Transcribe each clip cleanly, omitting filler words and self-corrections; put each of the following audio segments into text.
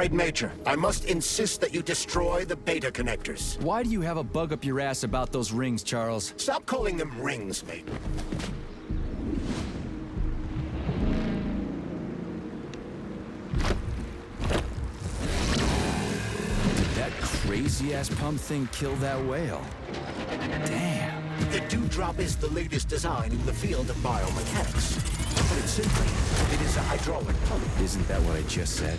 afraid, Major. I must insist that you destroy the beta connectors. Why do you have a bug up your ass about those rings, Charles? Stop calling them rings, mate. That crazy-ass pump thing killed that whale. Damn. The Dewdrop is the latest design in the field of biomechanics. Put it simply, it is a hydraulic pump. Isn't that what I just said?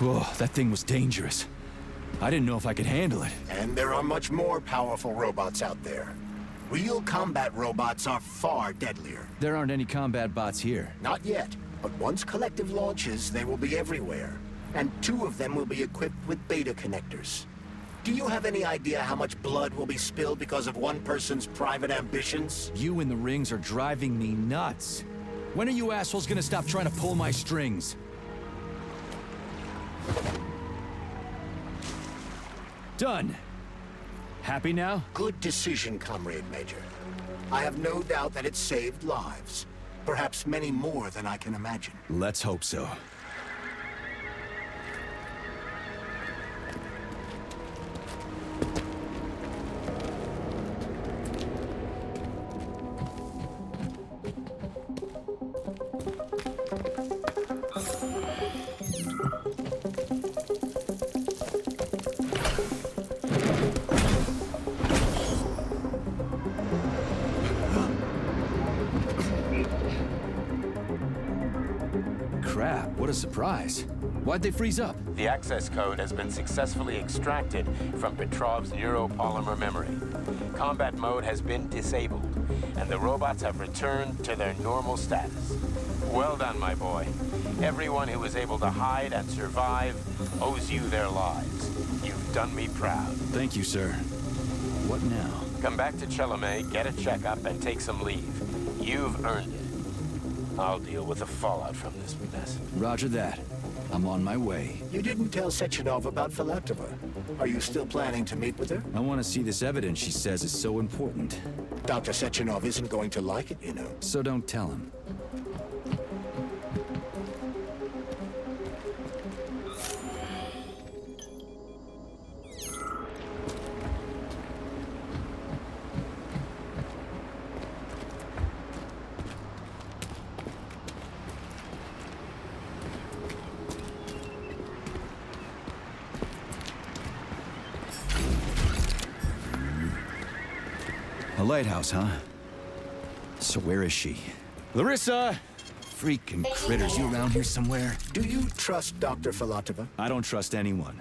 Whoa, that thing was dangerous. I didn't know if I could handle it. And there are much more powerful robots out there. Real combat robots are far deadlier. There aren't any combat bots here. Not yet, but once Collective launches, they will be everywhere. And 2 of them will be equipped with beta connectors. Do you have any idea how much blood will be spilled because of one person's private ambitions? You and the rings are driving me nuts. When are you assholes gonna stop trying to pull my strings? Done. Happy now? Good decision, Comrade Major. I have no doubt that it saved lives. Perhaps many more than I can imagine. Let's hope so. Crap, what a surprise. Why'd they freeze up? The access code has been successfully extracted from Petrov's neuropolymer memory. Combat mode has been disabled, and the robots have returned to their normal status. Well done, my boy. Everyone who was able to hide and survive owes you their lives. You've done me proud. Thank you, sir. What now? Come back to Chelome, get a checkup, and take some leave. You've earned it. I'll deal with the fallout from this mess. Roger that. I'm on my way. You didn't tell Sechenov about Filatova. Are you still planning to meet with her? I want to see this evidence she says is so important. Dr. Sechenov isn't going to like it, you know. So don't tell him. A lighthouse, huh? So where is she? Larissa! Freaking critters, you around here somewhere? Do you trust Dr. Filatova? I don't trust anyone.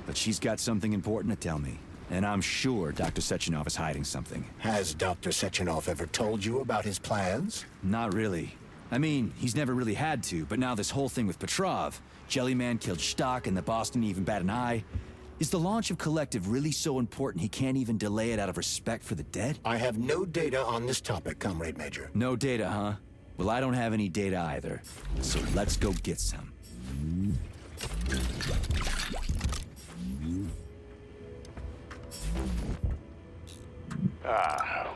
But she's got something important to tell me. And I'm sure Dr. Sechenov is hiding something. Has Dr. Sechenov ever told you about his plans? Not really. I mean, he's never really had to, but now this whole thing with Petrov, Jellyman killed Stock and the boss didn't even bat an eye. Is the launch of Collective really so important he can't even delay it out of respect for the dead? I have no data on this topic, Comrade Major. No data, huh? Well, I don't have any data either. So let's go get some.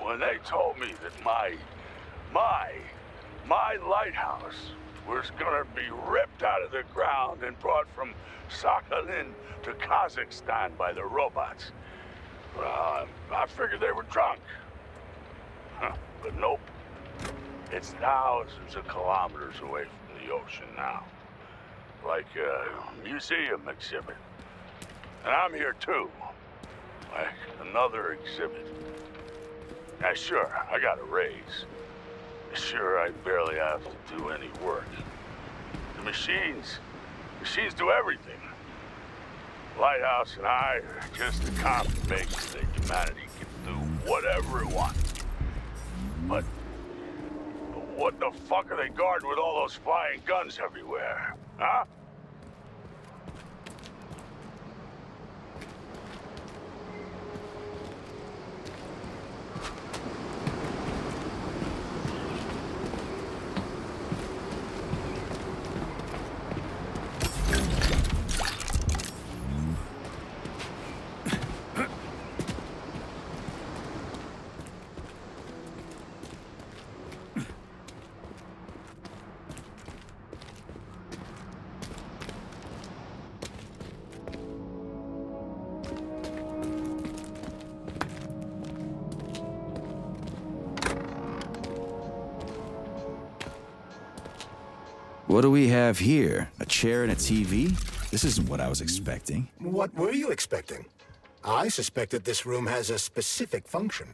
When they told me that my lighthouse was gonna be ripped out of the ground and brought from Sakhalin to Kazakhstan by the robots, I figured they were drunk. But nope. It's thousands of kilometers away from the ocean now. Like a museum exhibit. And I'm here too. Like another exhibit. Now sure, I got a raise. Sure, I barely have to do any work. The machines do everything. Lighthouse and I are just a confirmation that humanity can do whatever it wants. But what the fuck are they guarding with all those flying guns everywhere? Huh? What do we have here? A chair and a TV? This isn't what I was expecting. What were you expecting? I suspected this room has a specific function.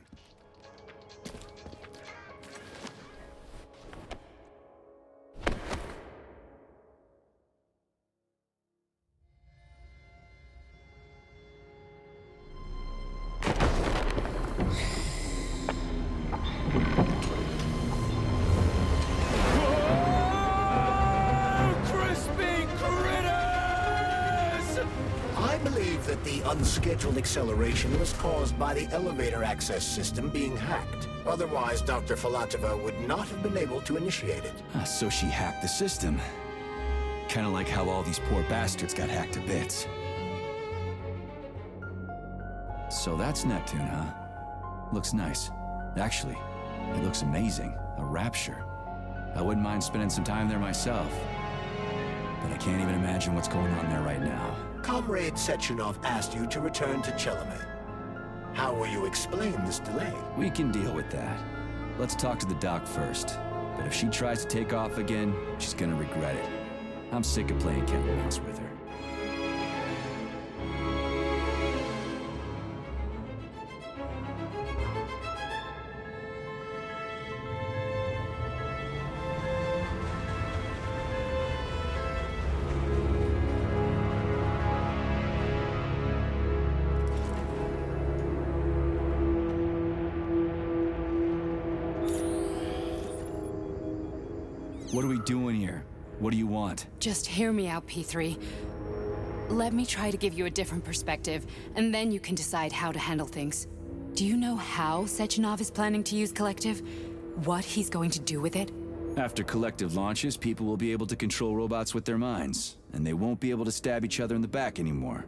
unscheduled acceleration was caused by the elevator access system being hacked. Otherwise, Dr. Filatova would not have been able to initiate it. So she hacked the system. Kinda like how all these poor bastards got hacked to bits. So that's Neptune, huh? Looks nice. Actually, it looks amazing. A rapture. I wouldn't mind spending some time there myself. But I can't even imagine what's going on there right now. Comrade Sechenov asked you to return to Chelome. How will you explain this delay? We can deal with that. Let's talk to the doc first. But if she tries to take off again, she's gonna regret it. I'm sick of playing cat and mouse with her. What are we doing here? What do you want? Just hear me out, P3. Let me try to give you a different perspective, and then you can decide how to handle things. Do you know how Sechenov is planning to use Collective? What he's going to do with it? After Collective launches, people will be able to control robots with their minds, and they won't be able to stab each other in the back anymore.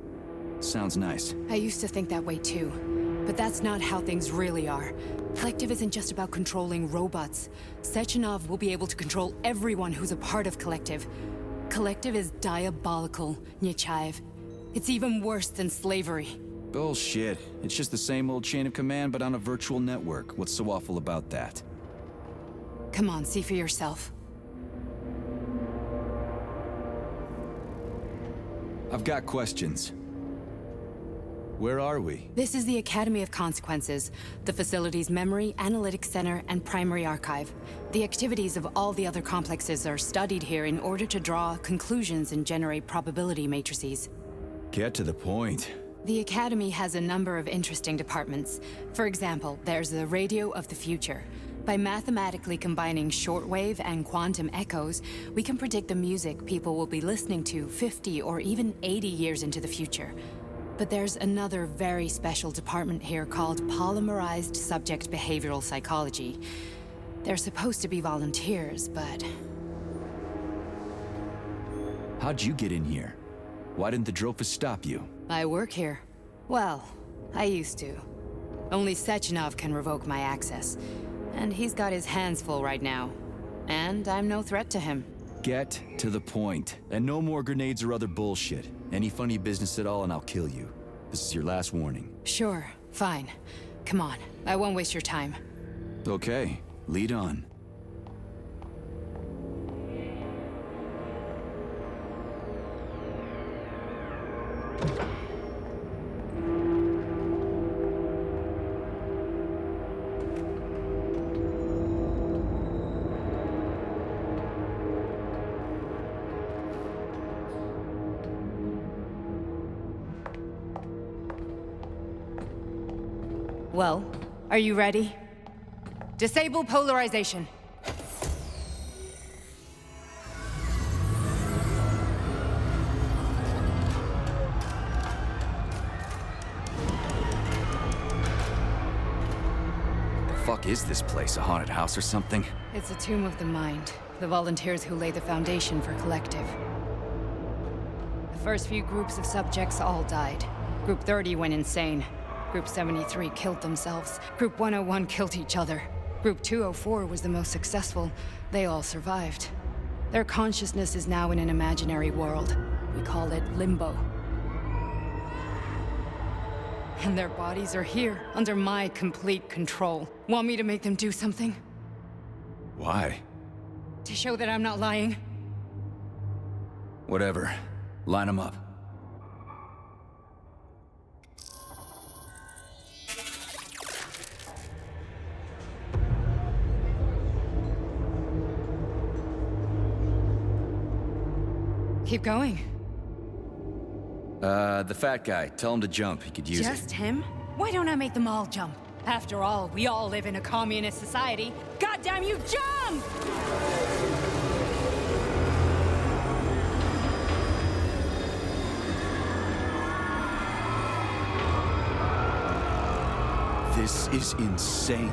Sounds nice. I used to think that way too, but that's not how things really are. Collective isn't just about controlling robots. Sechenov will be able to control everyone who's a part of Collective. Collective is diabolical, Nechayev. It's even worse than slavery. Bullshit. It's just the same old chain of command, but on a virtual network. What's so awful about that? Come on, see for yourself. I've got questions. Where are we? This is the Academy of Consequences, the facility's memory, analytics center, and primary archive. The activities of all the other complexes are studied here in order to draw conclusions and generate probability matrices. Get to the point. The Academy has a number of interesting departments. For example, there's the Radio of the Future. By mathematically combining shortwave and quantum echoes, we can predict the music people will be listening to 50 or even 80 years into the future. But there's another very special department here called Polymerized Subject Behavioral Psychology. They're supposed to be volunteers, but... How'd you get in here? Why didn't the Drofus stop you? I work here. Well, I used to. Only Sechenov can revoke my access. And he's got his hands full right now. And I'm no threat to him. Get to the point. And no more grenades or other bullshit. Any funny business at all and I'll kill you. This is your last warning. Sure, fine. Come on, I won't waste your time. Okay, lead on. Well, are you ready? Disable polarization. Fuck is this place? A haunted house or something? It's a tomb of the mind. The volunteers who lay the foundation for Collective. The first few groups of subjects all died. Group 30 went insane. Group 73 killed themselves. Group 101 killed each other. Group 204 was the most successful. They all survived. Their consciousness is now in an imaginary world. We call it Limbo. And their bodies are here, under my complete control. Want me to make them do something? Why? To show that I'm not lying? Whatever. Line them up. Keep going. The fat guy. Tell him to jump. He could use it. Just him? Why don't I make them all jump? After all, we all live in a communist society. Goddamn you, jump! This is insane.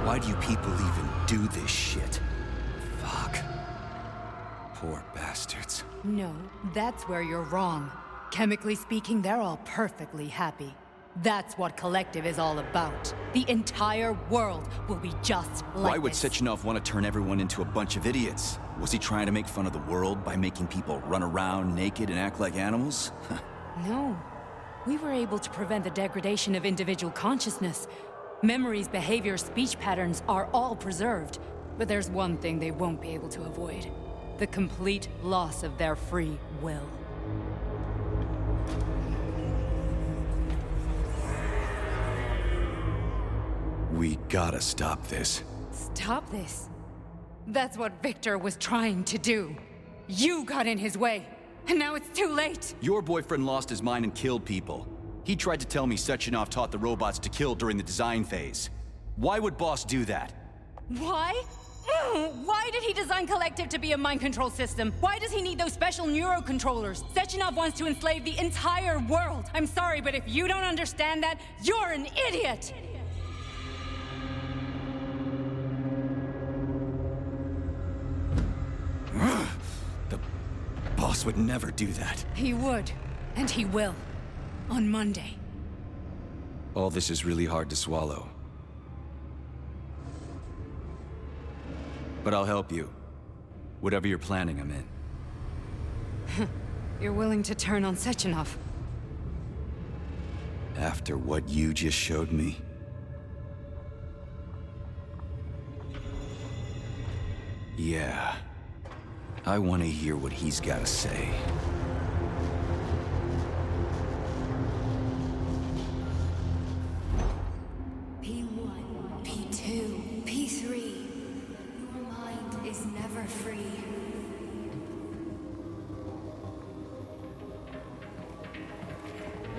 Why do you people even do this shit? Fuck. Poor bastards. No, that's where you're wrong. Chemically speaking, they're all perfectly happy. That's what Collective is all about. The entire world will be just like Why would this. Sechenov want to turn everyone into a bunch of idiots? Was he trying to make fun of the world by making people run around naked and act like animals? No. We were able to prevent the degradation of individual consciousness. Memories, behaviors, speech patterns are all preserved. But there's one thing they won't be able to avoid. The complete loss of their free will. We gotta stop this. Stop this. That's what Victor was trying to do. You got in his way, and now it's too late. Your boyfriend lost his mind and killed people. He tried to tell me Sechenov taught the robots to kill during the design phase. Why would Boss do that? Why? Why did he design Collective to be a mind control system? Why does he need those special neurocontrollers? Sechenov wants to enslave the entire world. I'm sorry, but if you don't understand that, you're an idiot! The Boss would never do that. He would, and he will. On Monday. All this is really hard to swallow. But I'll help you. Whatever you're planning, I'm in. You're willing to turn on Sechenov? After what you just showed me? Yeah. I want to hear what he's got to say. P1, P2, P3. Your mind is never free.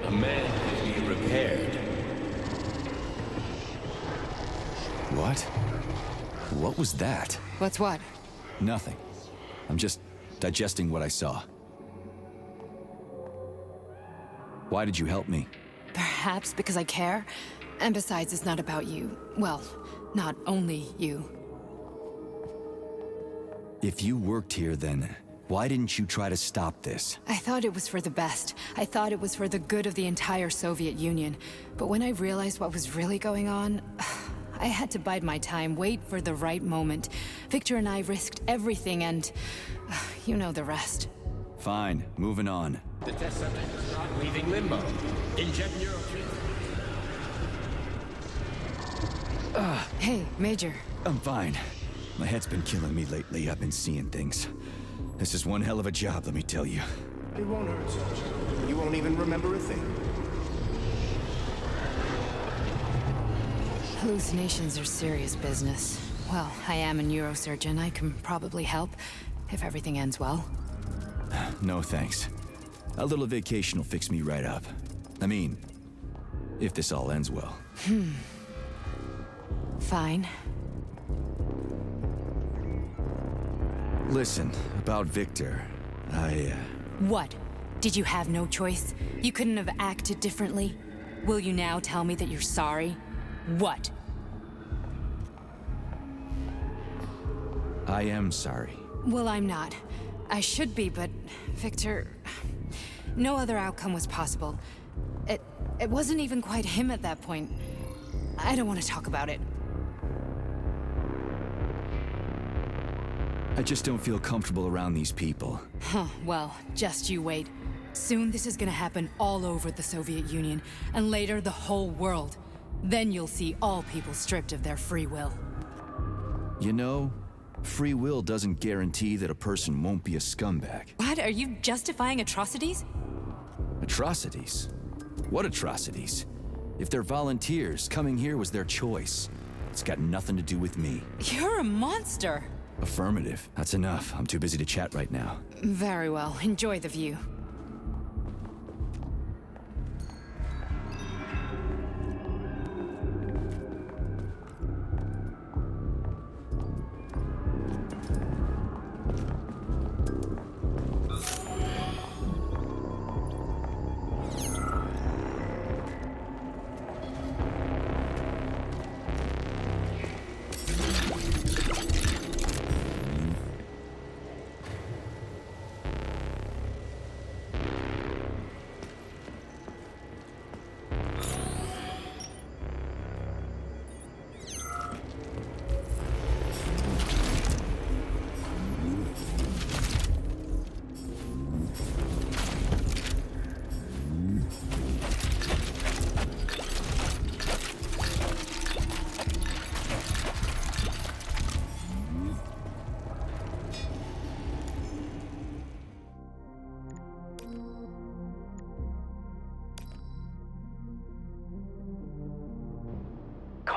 A man can be repaired. What? What was that? What's what? Nothing. I'm just digesting what I saw. Why did you help me? Perhaps because I care? And besides, it's not about you. Well, not only you. If you worked here, then why didn't you try to stop this? I thought it was for the best. I thought it was for the good of the entire Soviet Union. But when I realized what was really going on, I had to bide my time, wait for the right moment. Victor and I risked everything and you know the rest. Fine, moving on. The test subject is not leaving limbo. Inject neurotransmitter. Hey, Major. I'm fine. My head's been killing me lately. I've been seeing things. This is one hell of a job, let me tell you. It won't hurt, Sergeant. You won't even remember a thing. Hallucinations are serious business. Well, I am a neurosurgeon. I can probably help, if everything ends well. No thanks. A little vacation will fix me right up. I mean, if this all ends well. Fine. Listen, about Victor, What? Did you have no choice? You couldn't have acted differently? Will you now tell me that you're sorry? What? I am sorry. Well, I'm not. I should be, but Victor... No other outcome was possible. It wasn't even quite him at that point. I don't want to talk about it. I just don't feel comfortable around these people. Huh, well, just you wait. Soon this is gonna happen all over the Soviet Union, and later the whole world. Then you'll see all people stripped of their free will. You know, free will doesn't guarantee that a person won't be a scumbag. What? Are you justifying atrocities? Atrocities? What atrocities? If they're volunteers, coming here was their choice. It's got nothing to do with me. You're a monster! Affirmative. That's enough. I'm too busy to chat right now. Very well. Enjoy the view.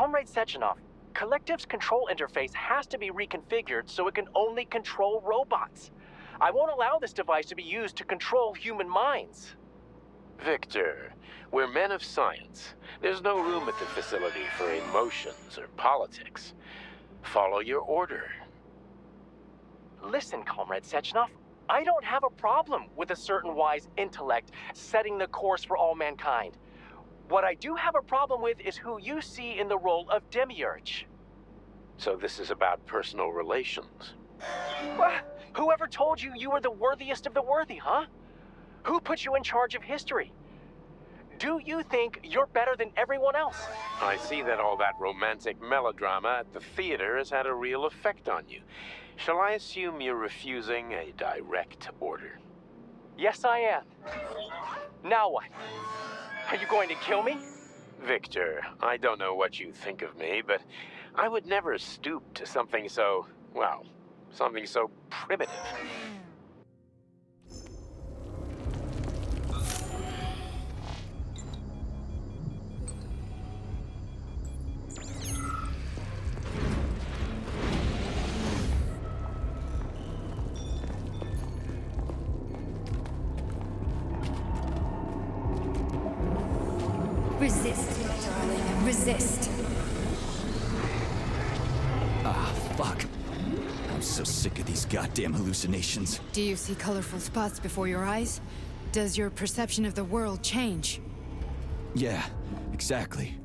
Comrade Sechenov, Collective's control interface has to be reconfigured so it can only control robots. I won't allow this device to be used to control human minds. Victor, we're men of science. There's no room at the facility for emotions or politics. Follow your order. Listen, Comrade Sechenov, I don't have a problem with a certain wise intellect setting the course for all mankind. What I do have a problem with is who you see in the role of Demiurge. So this is about personal relations. Whoever told you you were the worthiest of the worthy, huh? Who put you in charge of history? Do you think you're better than everyone else? I see that all that romantic melodrama at the theater has had a real effect on you. Shall I assume you're refusing a direct order? Yes, I am. Now what? Are you going to kill me? Victor, I don't know what you think of me, but I would never stoop to something so, well, something so primitive. Resist, my darling. Resist. Ah, fuck. I'm so sick of these goddamn hallucinations. Do you see colorful spots before your eyes? Does your perception of the world change? Yeah, exactly.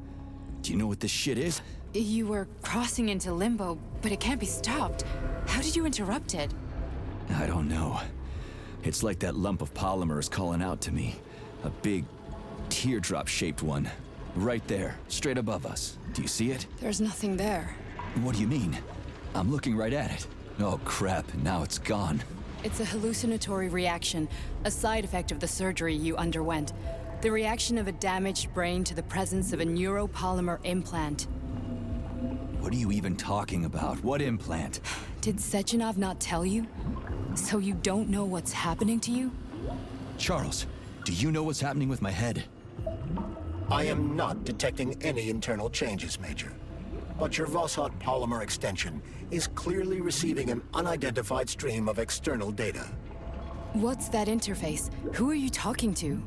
Do you know what this shit is? You were crossing into limbo, but it can't be stopped. How did you interrupt it? I don't know. It's like that lump of polymer is calling out to me. A big, teardrop-shaped one. Right there, straight above us. Do you see it? There's nothing there. What do you mean? I'm looking right at it. Oh crap, now it's gone. It's a hallucinatory reaction, a side effect of the surgery you underwent. The reaction of a damaged brain to the presence of a neuropolymer implant. What are you even talking about? What implant? Did Sechenov not tell you? So you don't know what's happening to you? Charles, do you know what's happening with my head? I am not detecting any internal changes, Major. But your Vossot polymer extension is clearly receiving an unidentified stream of external data. What's that interface? Who are you talking to?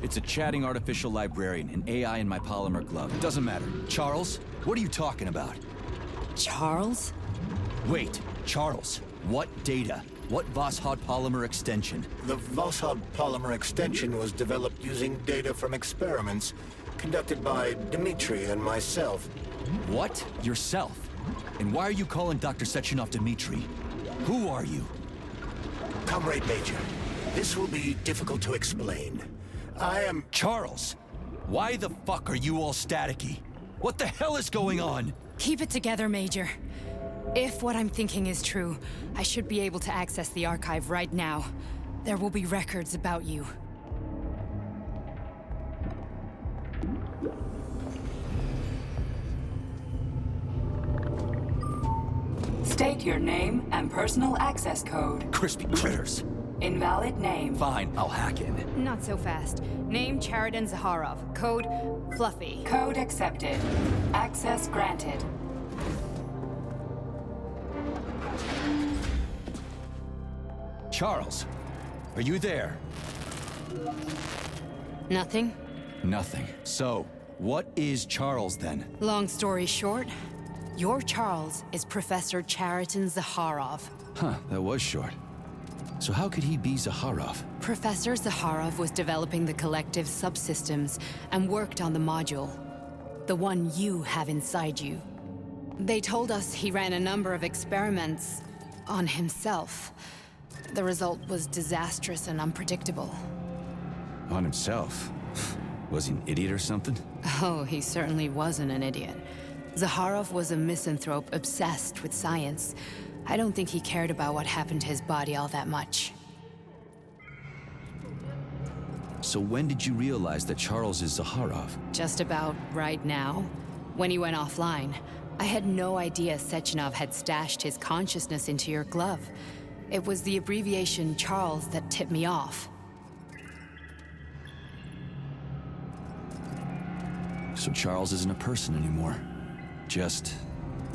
It's a chatting artificial librarian, an AI in my polymer glove. Doesn't matter. Charles, what are you talking about? Charles? Wait, Charles, what data? What Vossot polymer extension? The Vossot polymer extension was developed using data from experiments conducted by Dmitri and myself. What? Yourself? And why are you calling Dr. Sechenov Dmitri? Who are you? Comrade Major, this will be difficult to explain. I am... Charles! Why the fuck are you all staticky? What the hell is going on? Keep it together, Major. If what I'm thinking is true, I should be able to access the archive right now. There will be records about you. State your name and personal access code. Crispy critters. Invalid name. Fine, I'll hack in. Not so fast. Name Chariton Zaharov. Code Fluffy. Code accepted. Access granted. Charles, are you there? Nothing? Nothing. So, what is Charles then? Long story short, your Charles is Professor Chariton Zaharov. Huh, that was short. So how could he be Zaharov? Professor Zaharov was developing the collective subsystems and worked on the module. The one you have inside you. They told us he ran a number of experiments on himself. The result was disastrous and unpredictable. On himself? Was he an idiot or something? Oh, he certainly wasn't an idiot. Zaharov was a misanthrope obsessed with science. I don't think he cared about what happened to his body all that much. So when did you realize that Charles is Zaharov? Just about right now. When he went offline. I had no idea Sechenov had stashed his consciousness into your glove. It was the abbreviation Charles that tipped me off. So Charles isn't a person anymore. just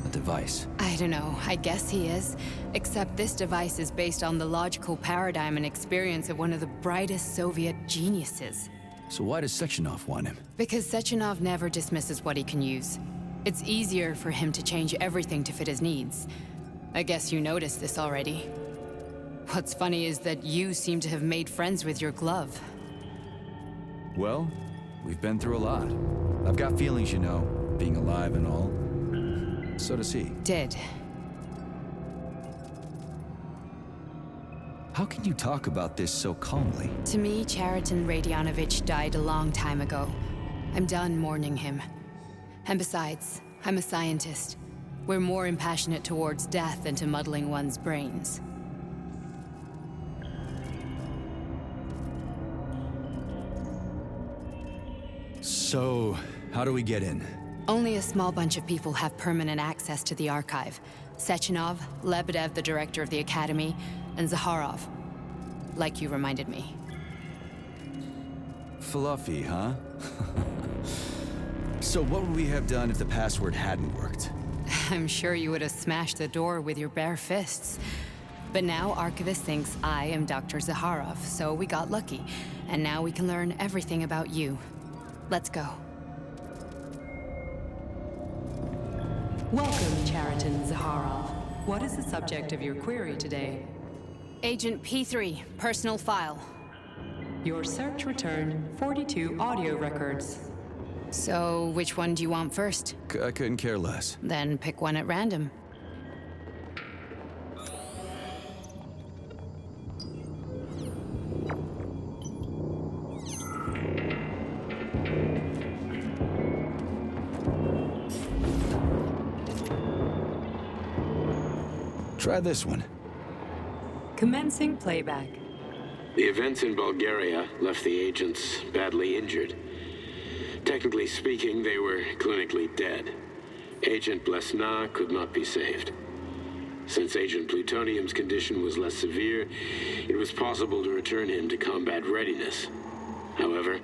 a device? I don't know. I guess he is. Except this device is based on the logical paradigm and experience of one of the brightest Soviet geniuses. So why does Sechenov want him? Because Sechenov never dismisses what he can use. It's easier for him to change everything to fit his needs. I guess you noticed this already. What's funny is that you seem to have made friends with your glove. Well, we've been through a lot. I've got feelings, you know, being alive and all. So does he. Did. How can you talk about this so calmly? To me, Chariton Radionovich died a long time ago. I'm done mourning him. And besides, I'm a scientist. We're more impassionate towards death than to muddling one's brains. So, how do we get in? Only a small bunch of people have permanent access to the archive. Sechenov, Lebedev, the director of the Academy, and Zakharov. Like you reminded me. Fluffy, huh? So what would we have done if the password hadn't worked? I'm sure you would have smashed the door with your bare fists. But now Archivist thinks I am Dr. Zakharov, so we got lucky. And now we can learn everything about you. Let's go. Welcome, Chariton Zakharov. What is the subject of your query today? Agent P3, personal file. Your search returned 42 audio records. So, which one do you want first? I couldn't care less. Then pick one at random. Try this one. Commencing playback. The events in Bulgaria left the agents badly injured. Technically speaking, they were clinically dead. Agent Blesna could not be saved. Since Agent Plutonium's condition was less severe, it was possible to return him to combat readiness. However,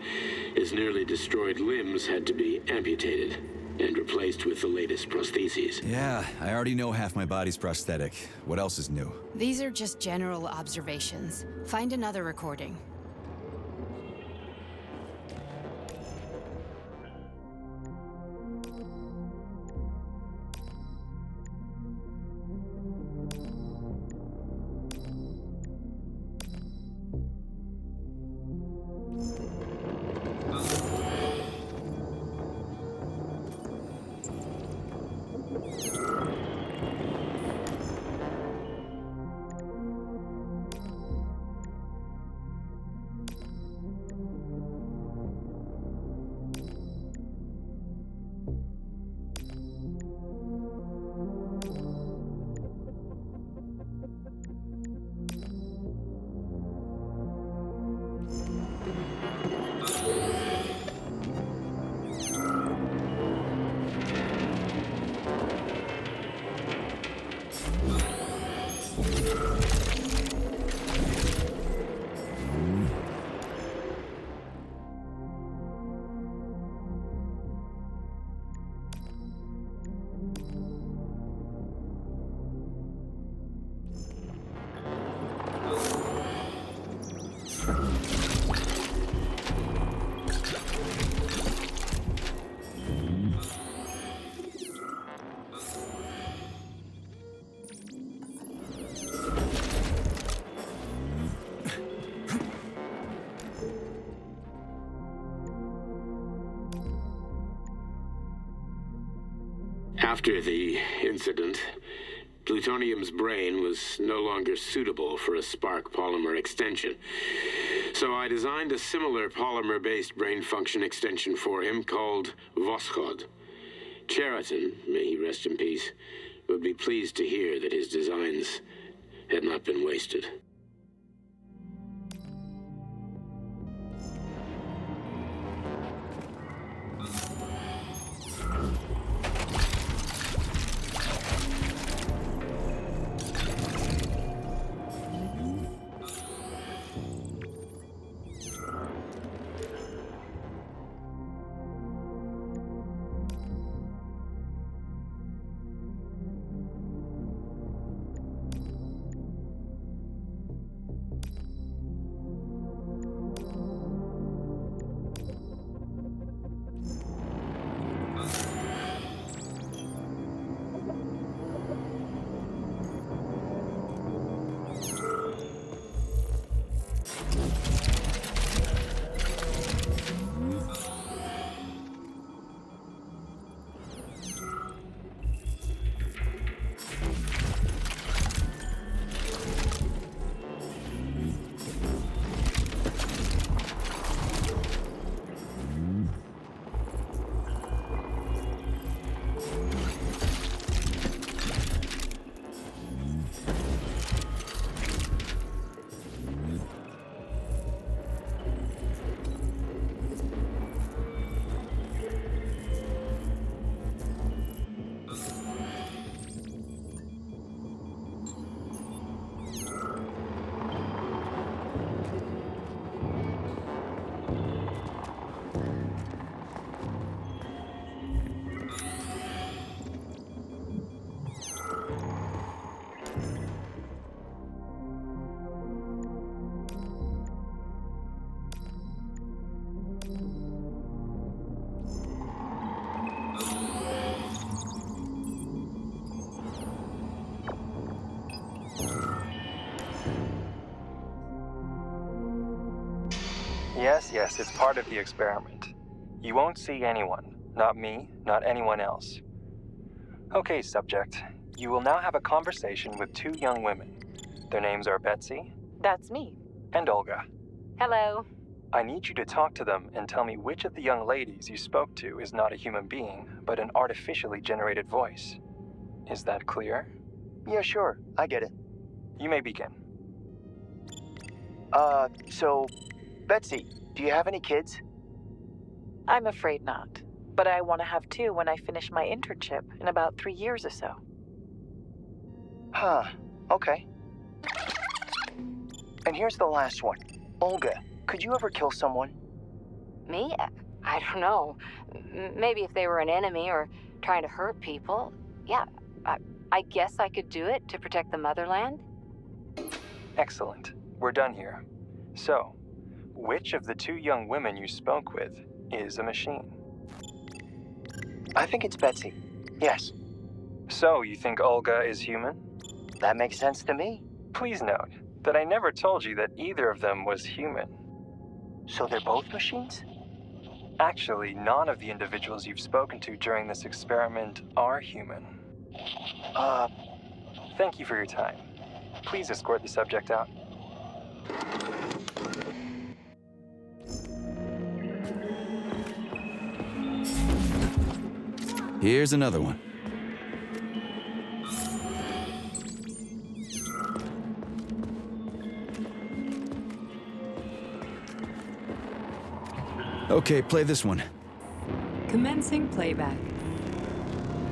his nearly destroyed limbs had to be amputated and replaced with the latest prostheses. Yeah, I already know half my body's prosthetic. What else is new? These are just general observations. Find another recording. After the incident, Plutonium's brain was no longer suitable for a spark polymer extension. So I designed a similar polymer-based brain function extension for him called Voshod. Chariton, may he rest in peace, would be pleased to hear that his designs had not been wasted. Yes, it's part of the experiment. You won't see anyone. Not me, not anyone else. Okay, subject. You will now have a conversation with two young women. Their names are Betsy. That's me. And Olga. Hello. I need you to talk to them and tell me which of the young ladies you spoke to is not a human being, but an artificially generated voice. Is that clear? Yeah, sure. I get it. You may begin. So, Betsy, do you have any kids? I'm afraid not. But I want to have 2 when I finish my internship in about 3 years or so. Huh. Okay. And here's the last one. Olga, could you ever kill someone? Me? I don't know. Maybe if they were an enemy or trying to hurt people. Yeah, I guess I could do it to protect the motherland. Excellent. We're done here. So, which of the two young women you spoke with is a machine? I think it's Betsy. Yes. So, you think Olga is human? That makes sense to me. Please note that I never told you that either of them was human. So they're both machines? Actually, none of the individuals you've spoken to during this experiment are human. Thank you for your time. Please escort the subject out. Here's another one. Okay, play this one. Commencing playback.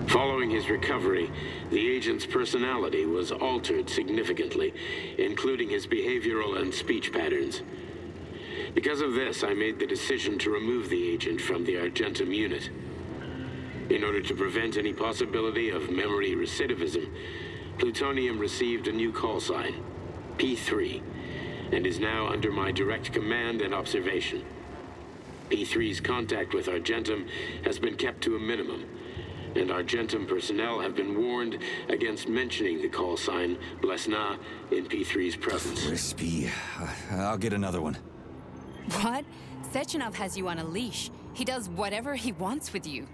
Following his recovery, the agent's personality was altered significantly, including his behavioral and speech patterns. Because of this, I made the decision to remove the agent from the Argentum unit. In order to prevent any possibility of memory recidivism, Plutonium received a new call sign, P3, and is now under my direct command and observation. P3's contact with Argentum has been kept to a minimum, and Argentum personnel have been warned against mentioning the call sign Blesna in P3's presence. Crispy. I'll get another one. What? Sechenov has you on a leash. He does whatever he wants with you.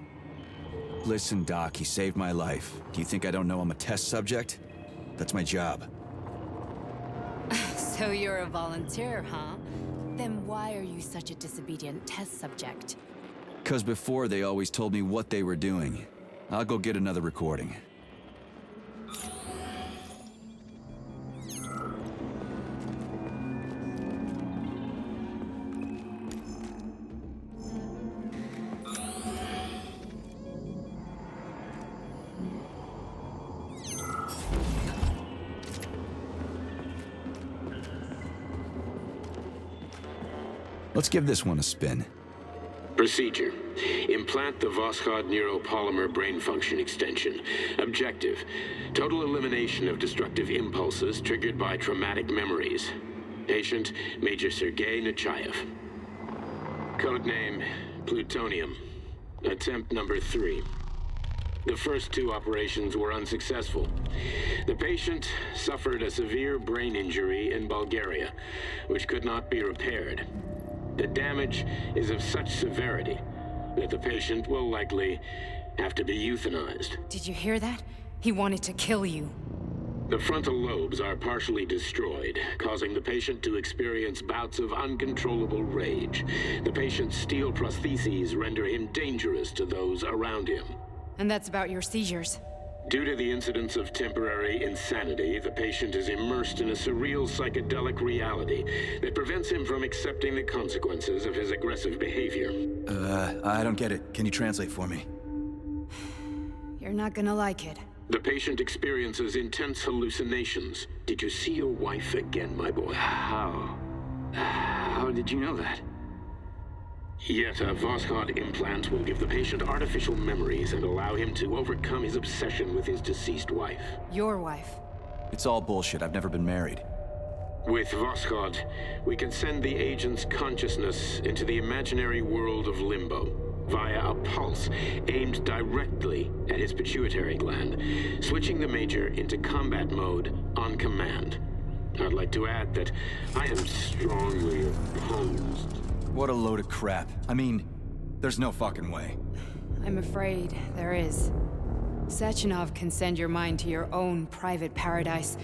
Listen, Doc, he saved my life. Do you think I don't know I'm a test subject? That's my job. So you're a volunteer, huh? Then why are you such a disobedient test subject? 'Cause before they always told me what they were doing. I'll go get another recording. Let's give this one a spin. Procedure. Implant the Voskhod neuropolymer brain function extension. Objective. Total elimination of destructive impulses triggered by traumatic memories. Patient, Major Sergei Nechayev. Codename, Plutonium. Attempt number 3. The first 2 operations were unsuccessful. The patient suffered a severe brain injury in Bulgaria, which could not be repaired. The damage is of such severity that the patient will likely have to be euthanized. Did you hear that? He wanted to kill you. The frontal lobes are partially destroyed, causing the patient to experience bouts of uncontrollable rage. The patient's steel prostheses render him dangerous to those around him. And that's about your seizures. Due to the incidence of temporary insanity, the patient is immersed in a surreal psychedelic reality that prevents him from accepting the consequences of his aggressive behavior. I don't get it. Can you translate for me? You're not gonna like it. The patient experiences intense hallucinations. Did you see your wife again, my boy? How did you know that? Yet a Voskhod implant will give the patient artificial memories and allow him to overcome his obsession with his deceased wife. Your wife. It's all bullshit. I've never been married. With Voskhod, we can send the agent's consciousness into the imaginary world of limbo via a pulse aimed directly at his pituitary gland, switching the Major into combat mode on command. I'd like to add that I am strongly opposed What a load of crap. I mean, there's no fucking way. I'm afraid there is. Sechenov can send your mind to your own private paradise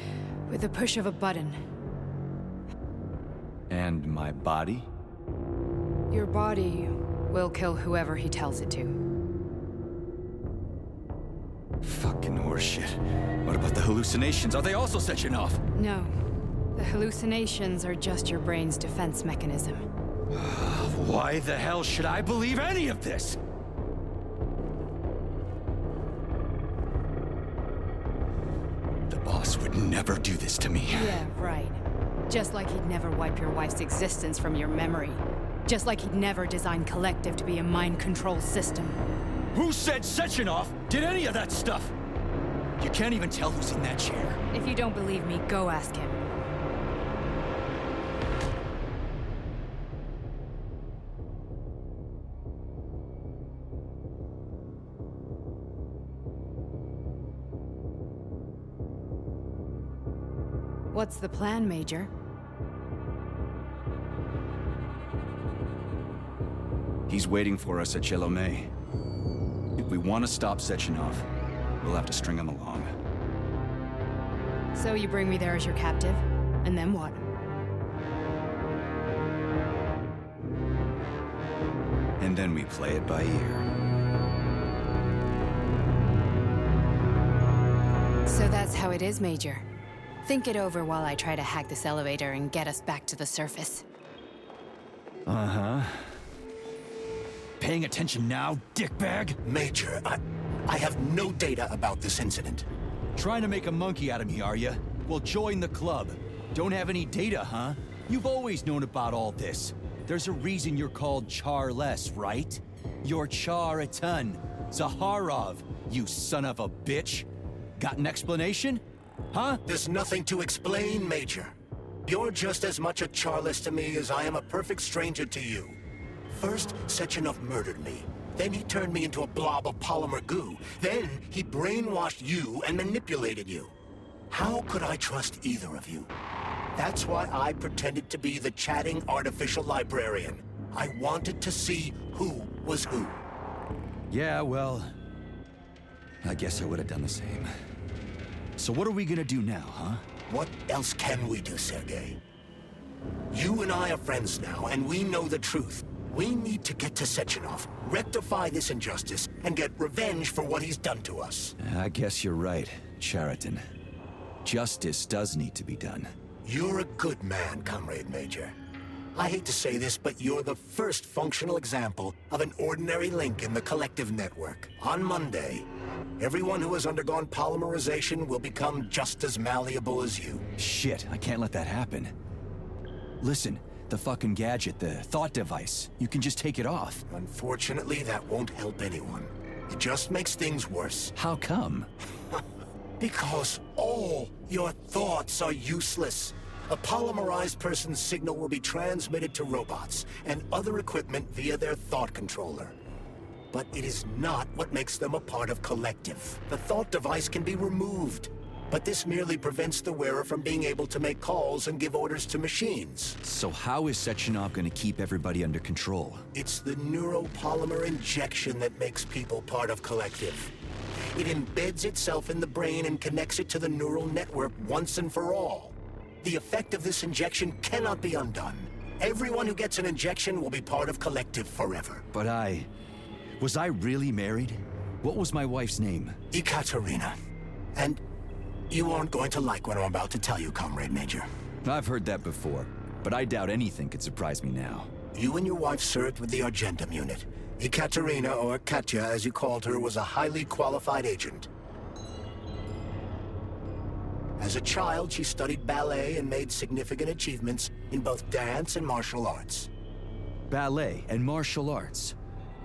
with the push of a button. And my body? Your body will kill whoever he tells it to. Fucking horseshit. What about the hallucinations? Are they also Sechenov? No. The hallucinations are just your brain's defense mechanism. Why the hell should I believe any of this? The boss would never do this to me. Yeah, right. Just like he'd never wipe your wife's existence from your memory. Just like he'd never design Collective to be a mind control system. Who said Sechenov did any of that stuff? You can't even tell who's in that chair. If you don't believe me, go ask him. What's the plan, Major? He's waiting for us at Chelomey. If we want to stop Sechenov, we'll have to string him along. So you bring me there as your captive, and then what? And then we play it by ear. So that's how it is, Major. Think it over while I try to hack this elevator and get us back to the surface. Uh-huh. Paying attention now, dickbag? Major, I have no data about this incident. Trying to make a monkey out of me, are you? Well, join the club. Don't have any data, huh? You've always known about all this. There's a reason you're called Charless, right? You're Char-a-ton. Zaharov, you son of a bitch. Got an explanation? Huh? There's nothing to explain, Major. You're just as much a Charless to me as I am a perfect stranger to you. First, Sechenov murdered me. Then he turned me into a blob of polymer goo. Then he brainwashed you and manipulated you. How could I trust either of you? That's why I pretended to be the chatting artificial librarian. I wanted to see who was who. Yeah, well, I guess I would have done the same. So what are we gonna do now, huh? What else can we do, Sergei? You and I are friends now, and we know the truth. We need to get to Sechenov, rectify this injustice, and get revenge for what he's done to us. I guess you're right, Chariton. Justice does need to be done. You're a good man, Comrade Major. I hate to say this, but you're the first functional example of an ordinary link in the Collective network. On Monday, everyone who has undergone polymerization will become just as malleable as you. Shit, I can't let that happen. Listen, the fucking gadget, the thought device, you can just take it off. Unfortunately, that won't help anyone. It just makes things worse. How come? Because all your thoughts are useless. A polymerized person's signal will be transmitted to robots and other equipment via their thought controller. But it is not what makes them a part of Collective. The thought device can be removed, but this merely prevents the wearer from being able to make calls and give orders to machines. So how is Sechenov gonna keep everybody under control? It's the neuropolymer injection that makes people part of Collective. It embeds itself in the brain and connects it to the neural network once and for all. The effect of this injection cannot be undone. Everyone who gets an injection will be part of Collective forever. But was I really married? What was my wife's name? Ekaterina. And you aren't going to like what I'm about to tell you, Comrade Major. I've heard that before, but I doubt anything could surprise me now. You and your wife served with the Argentum unit. Ekaterina, or Katya as you called her, was a highly qualified agent. As a child, she studied ballet and made significant achievements in both dance and martial arts. Ballet and martial arts?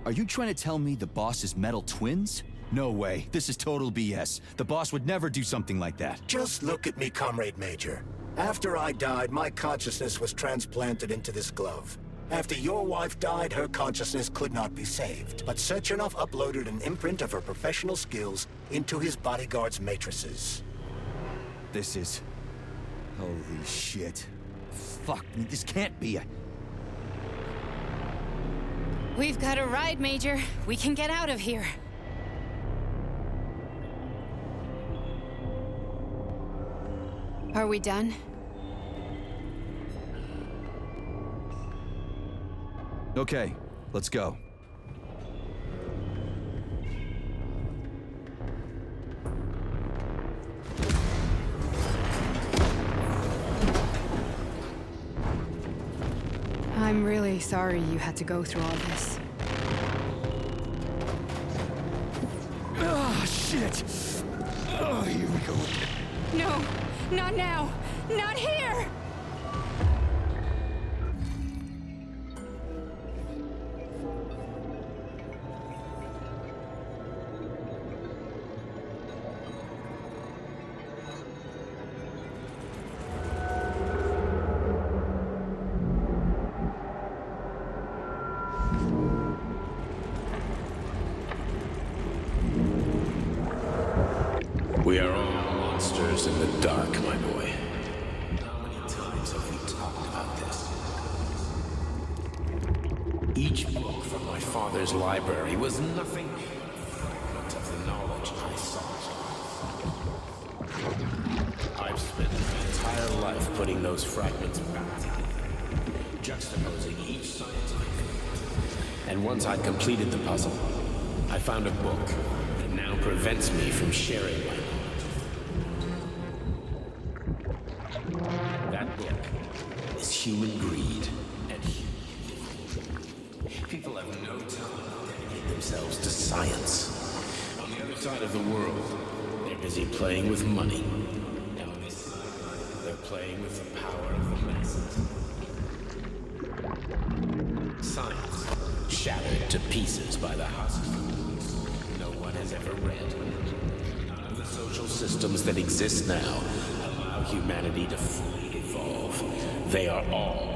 Are you trying to tell me the boss is metal twins? No way. This is total BS. The boss would never do something like that. Just look at me, Comrade Major. After I died, my consciousness was transplanted into this glove. After your wife died, her consciousness could not be saved. But Sechenov uploaded an imprint of her professional skills into his bodyguard's matrices. This is... holy shit. Fuck me, this can't be a... We've got a ride, Major. We can get out of here. Are we done? Okay, let's go. I'm really sorry you had to go through all this. Oh, shit! Oh, here we go. No, not now! Not here! We are all monsters in the dark, my boy. How many times have we talked about this? Each book from my father's library was nothing but a fragment of the knowledge I sought. I've spent my entire life putting those fragments back together, juxtaposing each scientific fact. And once I'd completed the puzzle, I found a book that now prevents me from sharing my knowledge. That book is human greed and human evil. People have no time to dedicate themselves to science. On the other side of the world, they're busy playing with money. And on this side, they're playing with the power of the masses. Science shattered to pieces by the husks no one has ever read. None of the social systems that exist now allow humanity to fully evolve. They are all.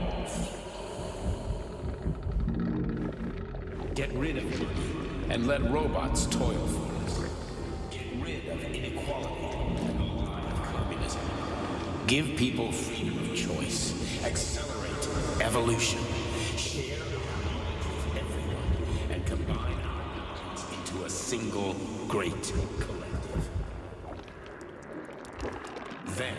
Get rid of money and let robots toil for us. Get rid of inequality and the lie of communism. Give people freedom of choice. Accelerate evolution. Share our knowledge with everyone and combine our minds into a single great collective. Then,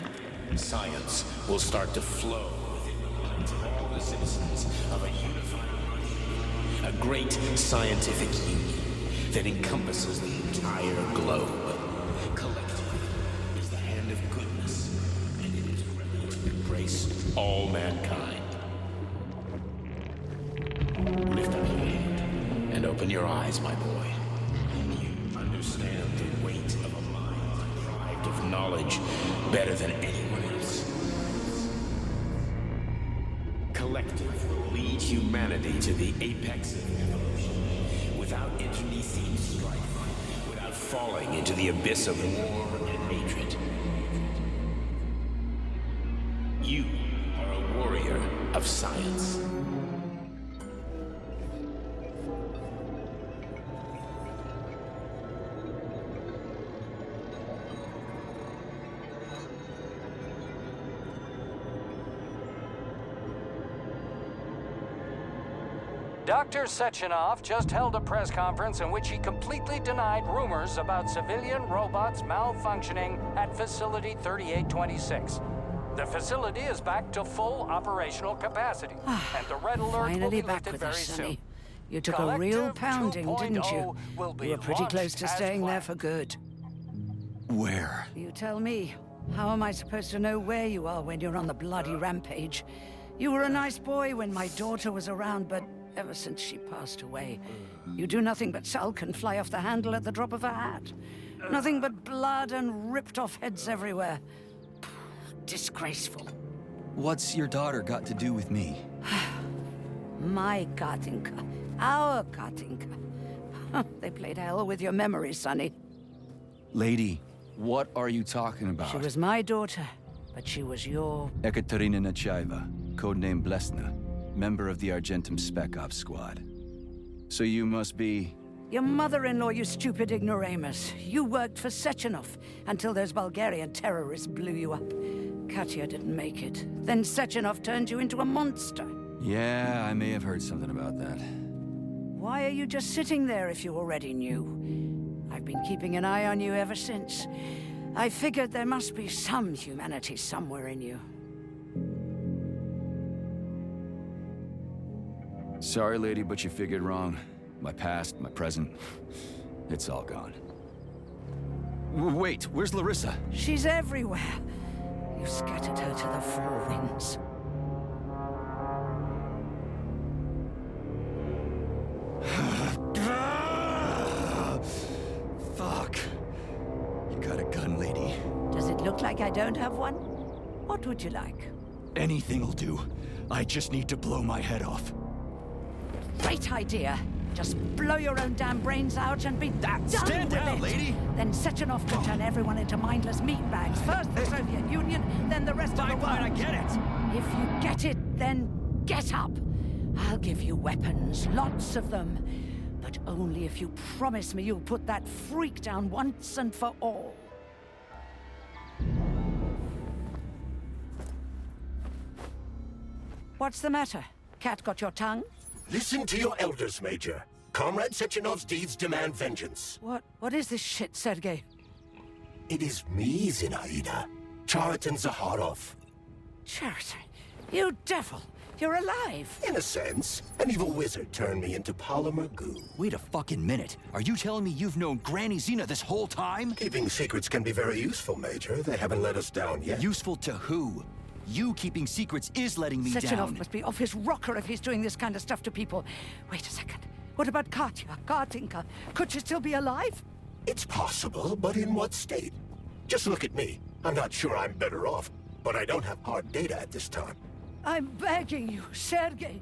science will start to flow within the minds of all the citizens of a unified body, a great scientific union that encompasses the entire globe. Collective is the hand of goodness, and it is ready to embrace all mankind. Lift up your hand and open your eyes, my boy. You understand the weight of a mind deprived of knowledge better than anyone else. Collective will lead humanity to the apex of evolution, without internecine strife, without falling into the abyss of war and hatred. You are a warrior of science. Dr. Sechenov just held a press conference in which he completely denied rumors about civilian robots malfunctioning at Facility 3826. The facility is back to full operational capacity, and the red alert will be back lifted with very us, soon. Sonny. You took a real pounding, didn't you? Will be You were pretty close to launched as staying there planned. for good. Where? You tell me. How am I supposed to know where you are when you're on the bloody rampage? You were a nice boy when my daughter was around, but ever since she passed away, you do nothing but sulk and fly off the handle at the drop of a hat. Nothing but blood and ripped off heads everywhere. Disgraceful. What's your daughter got to do with me? My Katinka. Our Katinka. They played hell with your memory, Sonny. Lady, what are you talking about? She was my daughter, but she was your... Ekaterina Nechaeva, codename Blesna, member of the Argentum Spec Ops squad. So you must be... Your mother-in-law, you stupid ignoramus. You worked for Sechenov until those Bulgarian terrorists blew you up. Katya didn't make it. Then Sechenov turned you into a monster. Yeah, I may have heard something about that. Why are you just sitting there if you already knew? I've been keeping an eye on you ever since. I figured there must be some humanity somewhere in you. Sorry, lady, but you figured wrong. My past, my present, it's all gone. Wait, where's Larissa? She's everywhere. You scattered her to the four winds. Fuck. You got a gun, lady? Does it look like I don't have one? What would you like? Anything'll do. I just need to blow my head off. Great idea. Just blow your own damn brains out and be done Stand with down, it. lady! Then Sechenov could turn everyone into mindless meatbags. First the Soviet Union, then the rest of the world. Fine, I get it. If you get it, then get up. I'll give you weapons, lots of them. But only if you promise me you'll put that freak down once and for all. What's the matter? Cat got your tongue? Listen to your elders, Major. Comrade Sechenov's deeds demand vengeance. What is this shit, Sergei? It is me, Zinaida. Chariton Zaharov. Chariton? You devil! You're alive! In a sense. An evil wizard turned me into polymer goo. Wait a fucking minute. Are you telling me you've known Granny Xena this whole time? Keeping secrets can be very useful, Major. They haven't let us down yet. Useful to who? You keeping secrets is letting me Sechenov down. must be off his rocker if he's doing this kind of stuff to people. Wait a second. What about Katya, Kartinka? Could she still be alive? It's possible, but in what state? Just look at me. I'm not sure I'm better off, but I don't have hard data at this time. I'm begging you, Sergei.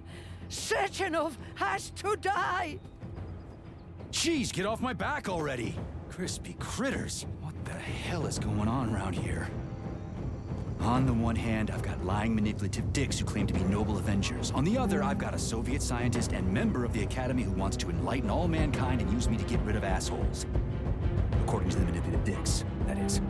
Sechenov has to die! Jeez, get off my back already! Crispy critters. What the hell is going on around here? On the one hand, I've got lying, manipulative dicks who claim to be noble Avengers. On the other, I've got a Soviet scientist and member of the Academy who wants to enlighten all mankind and use me to get rid of assholes. According to the manipulative dicks, that is.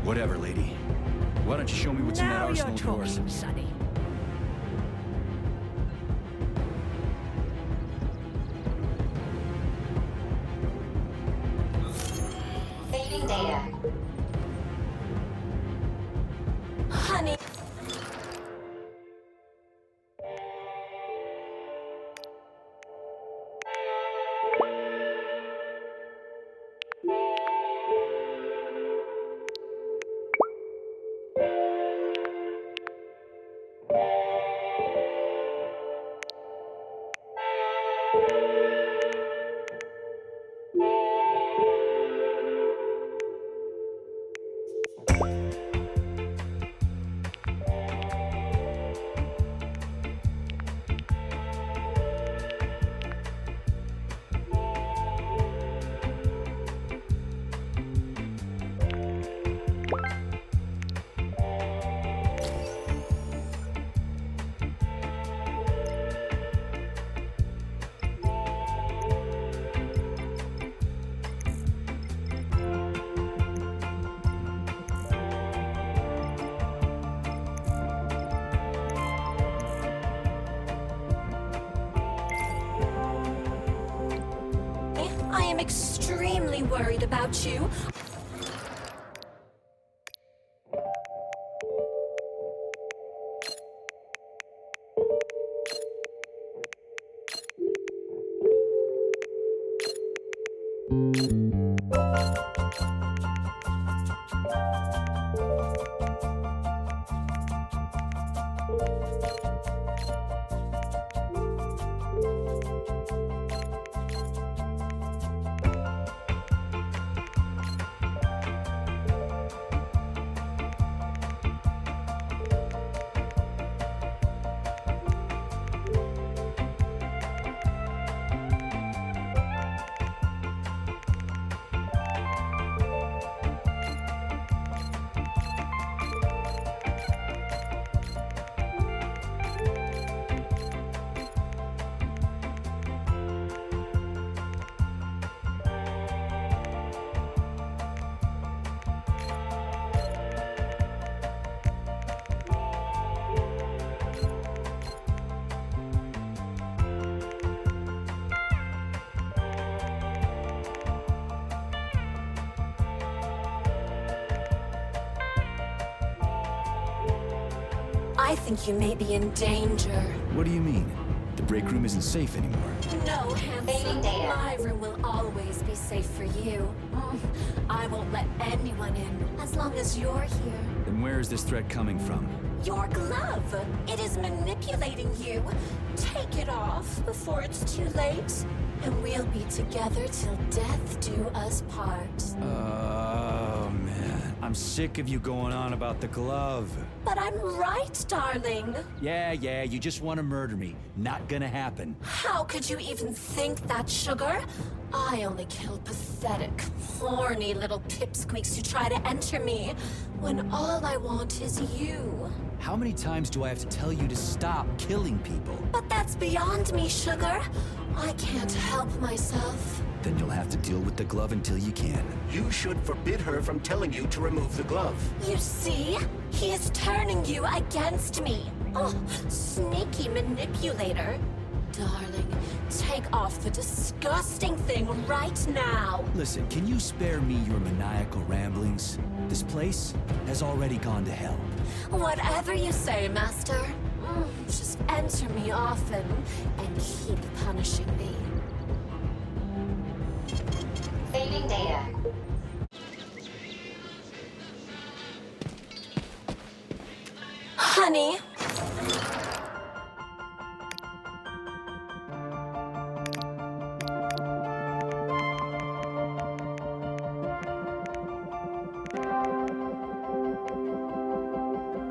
Whatever, lady. Why don't you show me what's in that arsenal of yours? Now you're talking, Sonny. Fading data. Honey. I am extremely worried about you. I think you may be in danger. What do you mean? The break room isn't safe anymore. No, handsome. My room will always be safe for you. I won't let anyone in as long as you're here. Then where is this threat coming from? Your glove. It is manipulating you. Take it off before it's too late, and we'll be together till death do us part. Oh, man. I'm sick of you going on about the glove. But I'm right, darling. Yeah, you just want to murder me. Not gonna happen. How could you even think that, sugar? I only kill pathetic, horny little pipsqueaks who try to enter me, when all I want is you. How many times do I have to tell you to stop killing people? But that's beyond me, sugar. I can't help myself. Then you'll have to deal with the glove until you can. You should forbid her from telling you to remove the glove. You see? He is turning you against me. Oh, sneaky manipulator. Darling, take off the disgusting thing right now. Listen, can you spare me your maniacal ramblings? This place has already gone to hell. Whatever you say, Master. Just enter me often and keep punishing me. Saving data. Honey.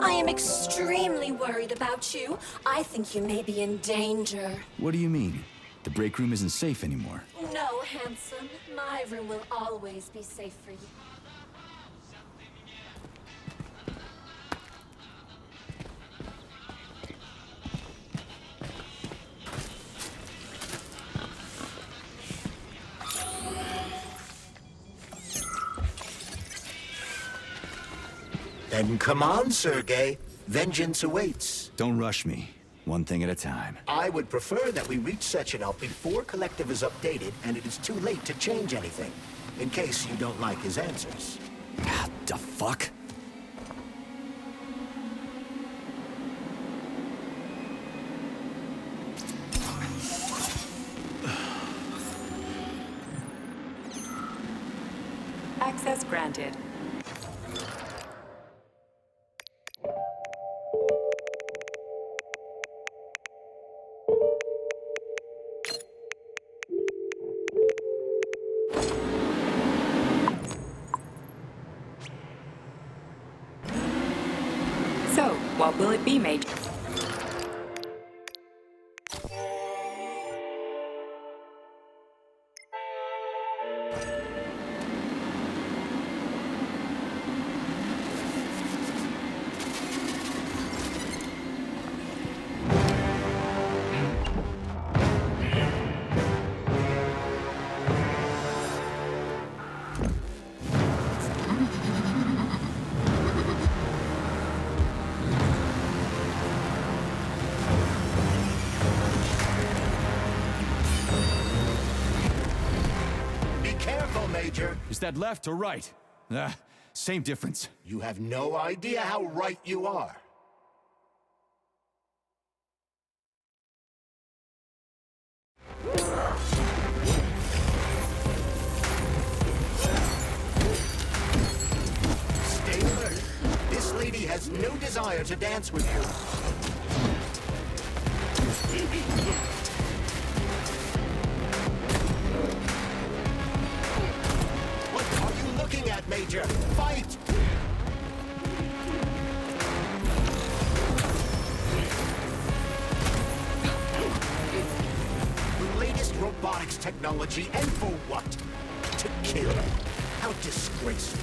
I am extremely worried about you. I think you may be in danger. What do you mean? The break room isn't safe anymore. No, handsome. My room will always be safe for you. Then come on, Sergei. Vengeance awaits. Don't rush me. One thing at a time. I would prefer that we reach Sechenov before Collective is updated and it is too late to change anything. In case you don't like his answers. The fuck? Access granted. So, what will it be, Major? Major. Is that left or right? Same difference. You have no idea how right you are. Stay alert. This lady has no desire to dance with you. Looking at, Major. Fight! The latest robotics technology, and for what? To kill. How disgraceful.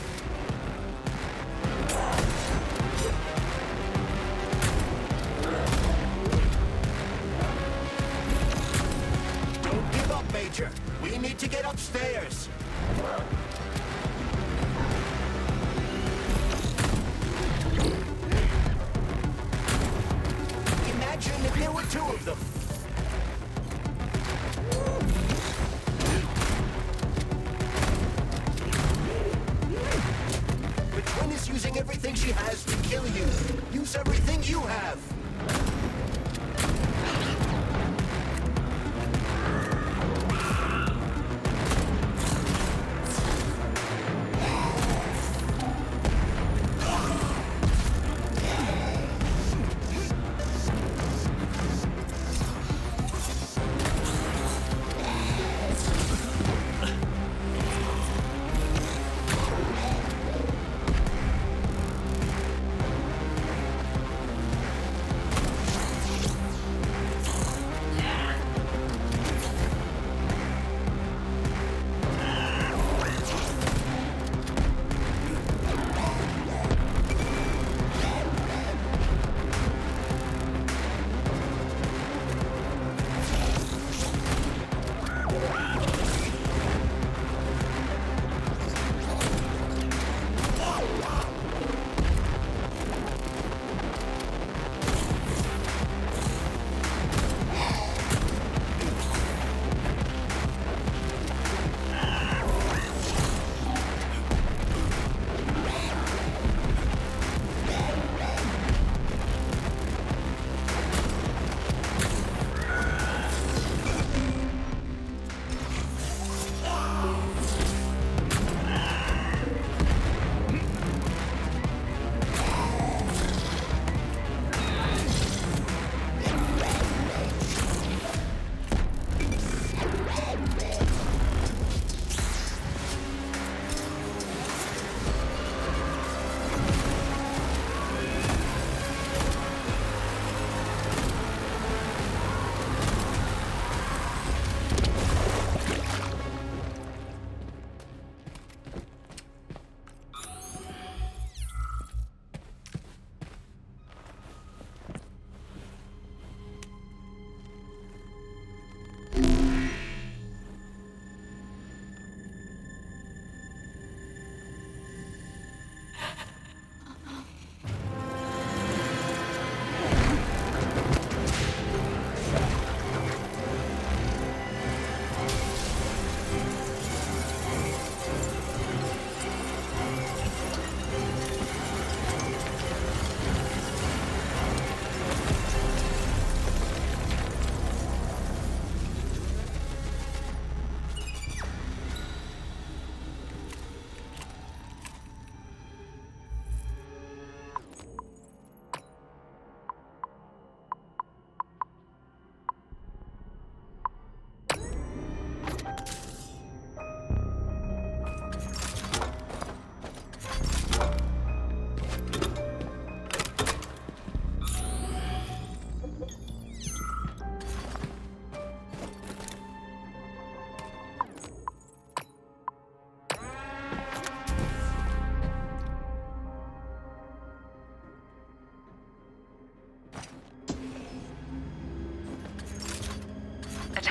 Don't give up, Major. We need to get upstairs. Imagine if there were two of them. she has to kill you. Use everything you have.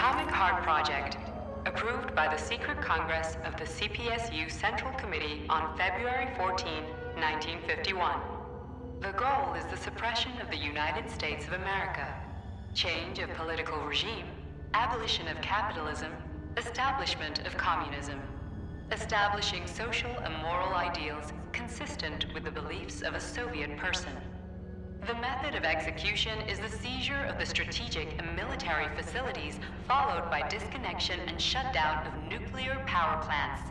Atomic Heart Project, approved by the Secret Congress of the CPSU Central Committee on February 14, 1951. The goal is the suppression of the United States of America, change of political regime, abolition of capitalism, establishment of communism, establishing social and moral ideals consistent with the beliefs of a Soviet person. The method of execution is the seizure of the strategic and military facilities, followed by disconnection and shutdown of nuclear power plants.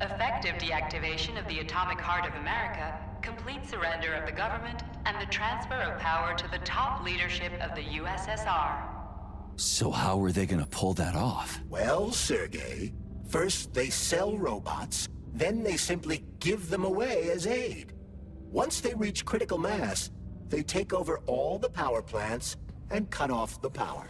Effective deactivation of the atomic heart of America, complete surrender of the government, and the transfer of power to the top leadership of the USSR. So how are they gonna pull that off? Well, Sergei, first they sell robots, then they simply give them away as aid. Once they reach critical mass, they take over all the power plants and cut off the power.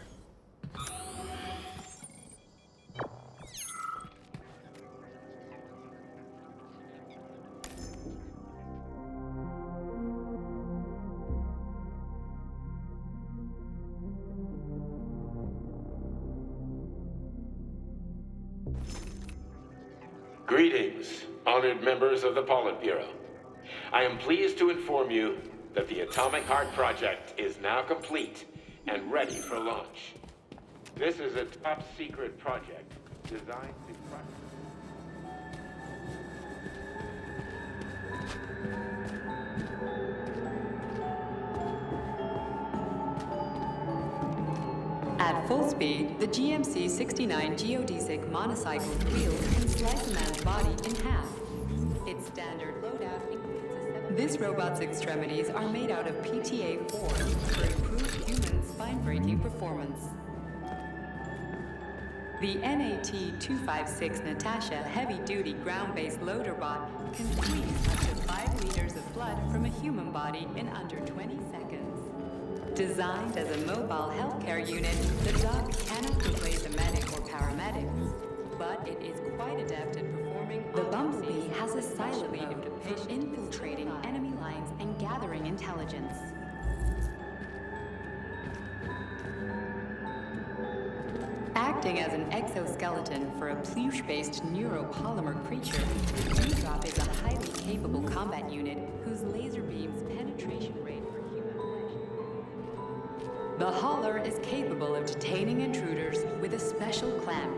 Greetings, honored members of the Politburo. I am pleased to inform you that the Atomic Heart Project is now complete and ready for launch. This is a top-secret project designed to... full speed, the GMC-69 geodesic monocycle wheels can slice a man's body in half. Its standard loadout includes a This robot's extremities are made out of PTA-4 for improved human spine-breaking performance. The NAT-256 Natasha heavy-duty ground-based loader bot can squeeze up to 5 liters of blood from a human body in under 20 seconds. Designed as a mobile healthcare unit, the dog cannot replace a medic or paramedic, but it is quite adept at performing. The Bumblebee has a silent mode for infiltrating enemy lines and gathering intelligence. Acting as an exoskeleton for a pluche-based neuropolymer creature, D-Drop is a highly capable combat unit whose laser beams penetration rate for human flesh. The Hauler is capable of detaining intruders with a special clamp.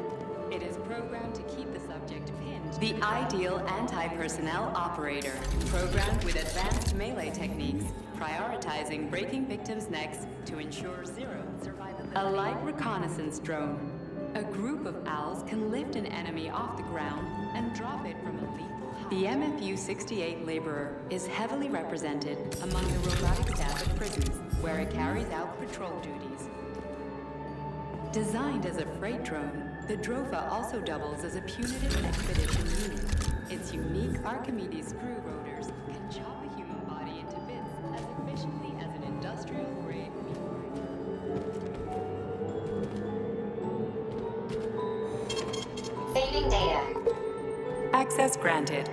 It is programmed to keep the subject pinned. The ideal anti-personnel operator, programmed with advanced melee techniques, prioritizing breaking victims' necks to ensure zero survivability. A light reconnaissance drone. A group of owls can lift an enemy off the ground and drop it from a lethal height. The MFU-68 Laborer is heavily represented among the robotic staff of prisons, where it carries out patrol duties. Designed as a freight drone, the Drofa also doubles as a punitive expedition unit. Its unique Archimedes screw rotors can chop a human body into bits as efficiently as an industrial-grade Saving data. Access granted.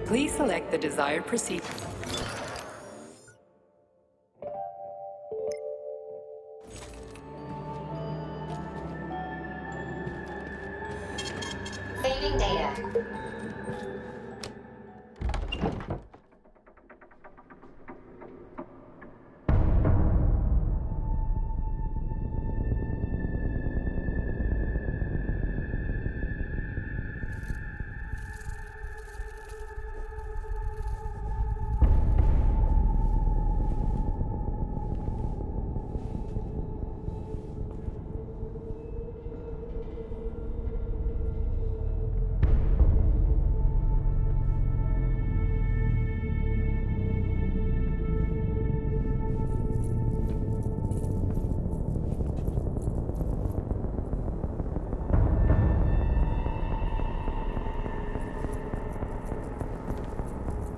Please select the desired procedure. Saving data.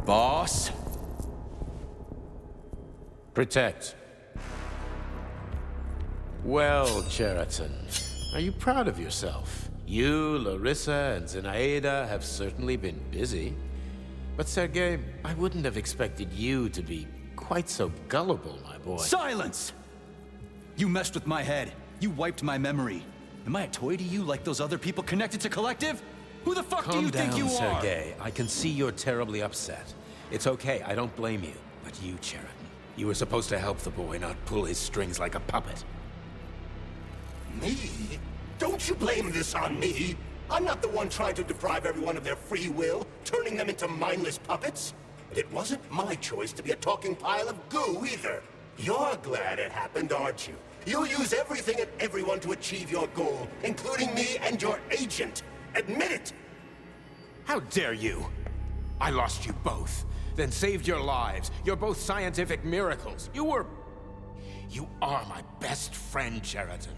Boss? Protect. Well, Cheriton, are you proud of yourself? You, Larissa, and Zenaida have certainly been busy. But Sergei, I wouldn't have expected you to be quite so gullible, my boy. Silence! You messed with my head. You wiped my memory. Am I a toy to you like those other people connected to Collective? Who the fuck do you think you are? Calm down, Sergei. I can see you're terribly upset. It's okay, I don't blame you. But you, Sheridan, you were supposed to help the boy, not pull his strings like a puppet. Me? Don't you blame this on me? I'm not the one trying to deprive everyone of their free will, turning them into mindless puppets. And it wasn't my choice to be a talking pile of goo either. You're glad it happened, aren't you? You'll use everything and everyone to achieve your goal, including me and your agent. Admit it! How dare you? I lost you both, then saved your lives. You're both scientific miracles. You are my best friend, Sheridan.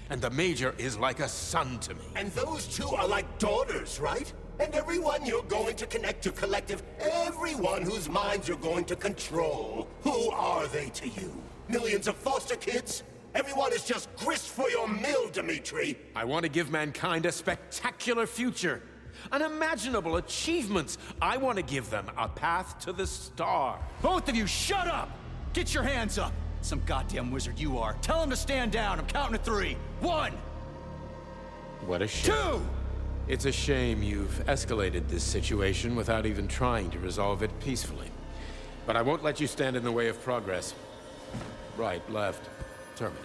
And the Major is like a son to me. And those two are like daughters, right? And everyone you're going to connect to Collective, everyone whose minds you're going to control. Who are they to you? Millions of foster kids? Everyone is just grist for your mill, Dimitri. I want to give mankind a spectacular future. Unimaginable achievements. I want to give them a path to the star. Both of you, shut up! Get your hands up! Some goddamn wizard you are. Tell him to stand down. I'm counting to 3. 1! What a shame. 2! It's a shame you've escalated this situation without even trying to resolve it peacefully. But I won't let you stand in the way of progress. Right, left, terminate.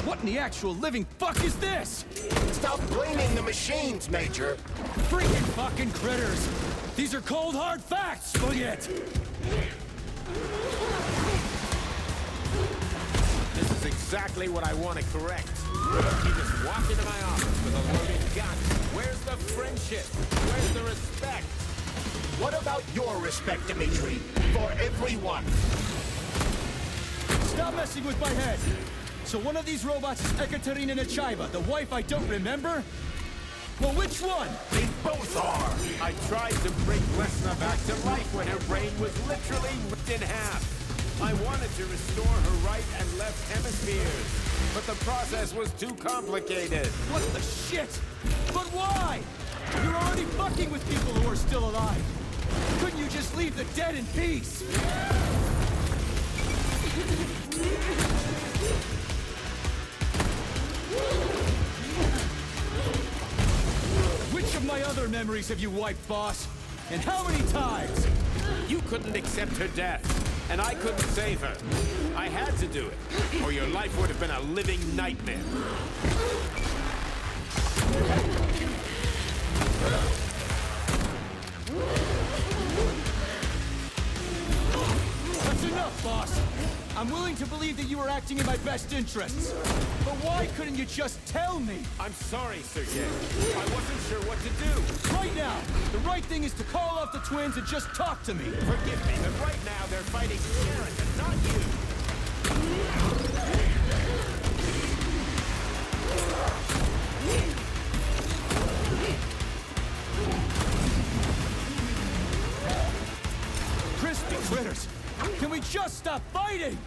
What in the actual living fuck is this? Stop blaming the machines, Major. Freaking fucking critters! These are cold, hard facts, Juliet! This is exactly what I want to correct. You just walk into my office with a loaded gun. Where's the friendship? Where's the respect? What about your respect, Dimitri? For everyone. Stop messing with my head! So one of these robots is Ekaterina Nechaeva, the wife I don't remember? Well, which one? They both are! I tried to bring Lesna back to life when her brain was literally ripped in half. I wanted to restore her right and left hemispheres, but the process was too complicated. What the shit? But why? You're already fucking with people who are still alive. Couldn't you just leave the dead in peace? Which of my other memories have you wiped, boss? And how many times? You couldn't accept her death, and I couldn't save her. I had to do it, or your life would have been a living nightmare. That's enough, boss! I'm willing to believe that you were acting in my best interests. But why couldn't you just tell me? I'm sorry, Sergei. I wasn't sure what to do. Right now, the right thing is to call off the twins and just talk to me. Forgive me, but right now they're fighting Sheridan, not you. Crispy critters! Can we just stop fighting?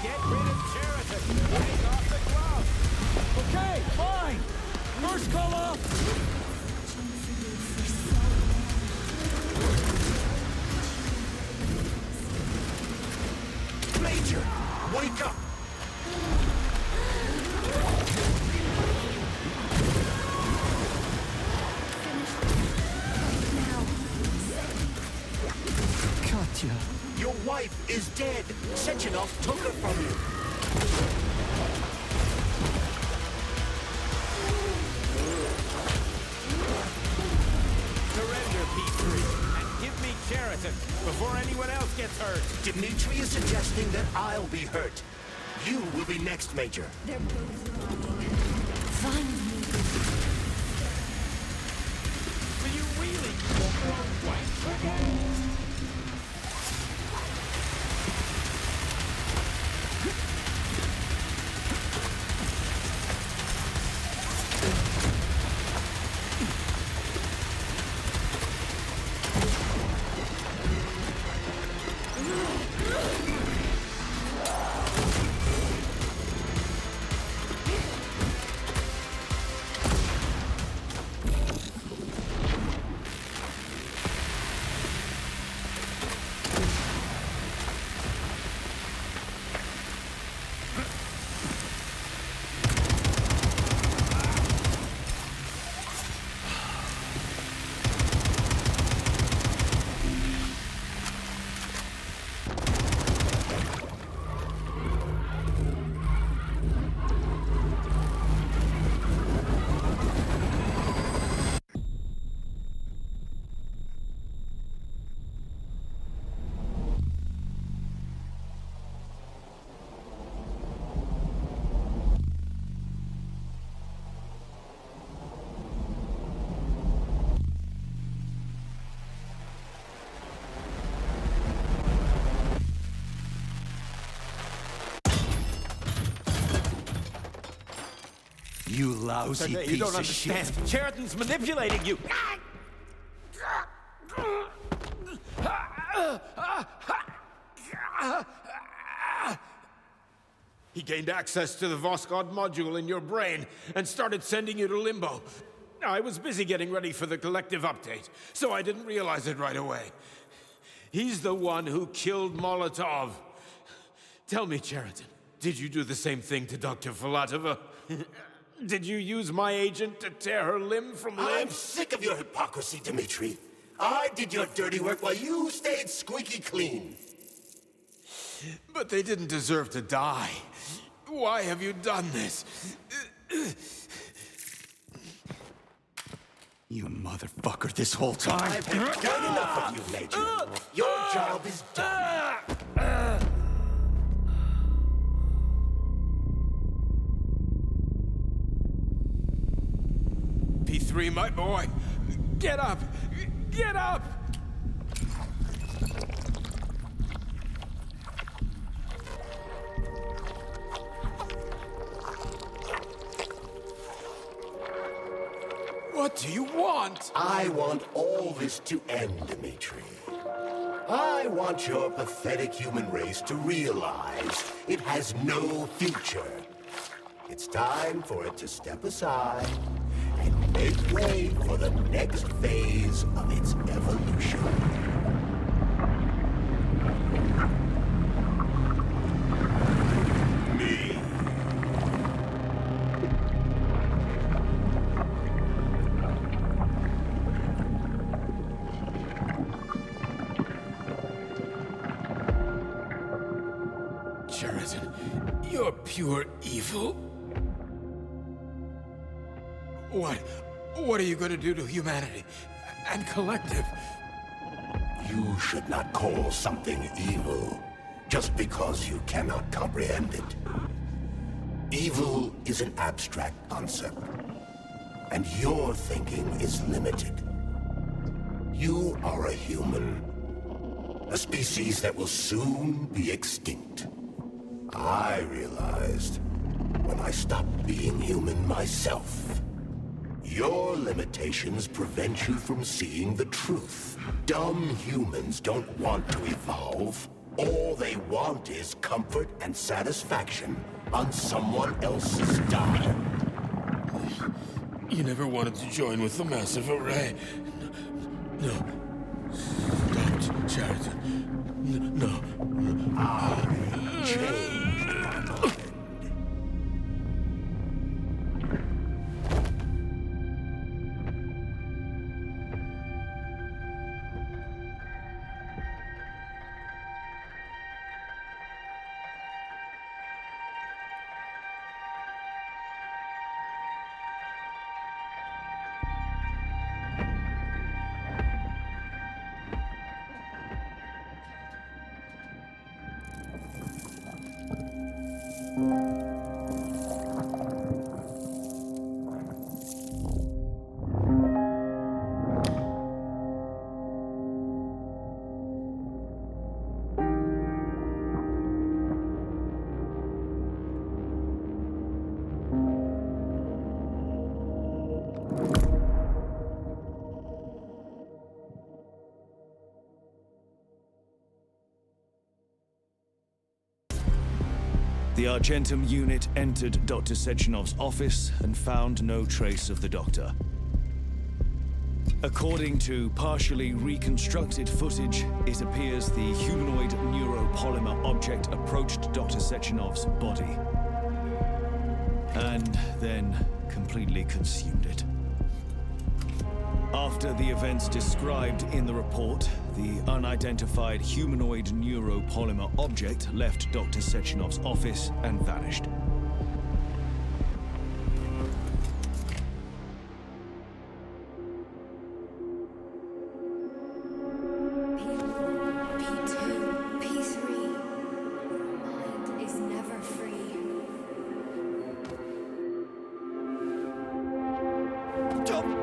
Get rid of Cheriton! Take off the glove! Okay, fine! First call off! Major, wake up! Katya. Your wife is dead. Sechenov took her from you. Surrender, P3, and give me Cheriton before anyone else gets hurt. Dmitri is suggesting that I'll be hurt. You will be next, Major. They're both lying. Find me. Will you really go your own way? You lousy piece You don't of understand. shit. Cheriton's manipulating you. He gained access to the Voskhod module in your brain and started sending you to Limbo. I was busy getting ready for the collective update, so I didn't realize it right away. He's the one who killed Molotov. Tell me, Cheriton, did you do the same thing to Dr. Filatova? Did you use my agent to tear her limb from limb? I'm sick of your hypocrisy, Dmitri. I did your dirty work while you stayed squeaky clean. But they didn't deserve to die. Why have you done this? You motherfucker this whole time. I've had done enough of you, Major. Your job is done. P3, my boy. Get up! Get up! What do you want? I want all this to end, Dmitri. I want your pathetic human race to realize it has no future. It's time for it to step aside and make way for the next phase of its evolution. Me. Cheriton, you're pure evil. What are you going to do to humanity and collective? You should not call something evil just because you cannot comprehend it. Evil is an abstract concept, and your thinking is limited. You are a human, a species that will soon be extinct. I realized when I stopped being human myself. Your limitations prevent you from seeing the truth. Dumb humans don't want to evolve. All they want is comfort and satisfaction on someone else's dime. You never wanted to join with the massive array. No. Stop, Sheridan. No. I changed, my friend. The Argentum unit entered Dr. Sechenov's office and found no trace of the doctor. According to partially reconstructed footage, it appears the humanoid neuropolymer object approached Dr. Sechenov's body and then completely consumed it. After the events described in the report, the unidentified humanoid neuropolymer object left Dr. Sechenov's office and vanished. P2, P3. Mind is never free. Don't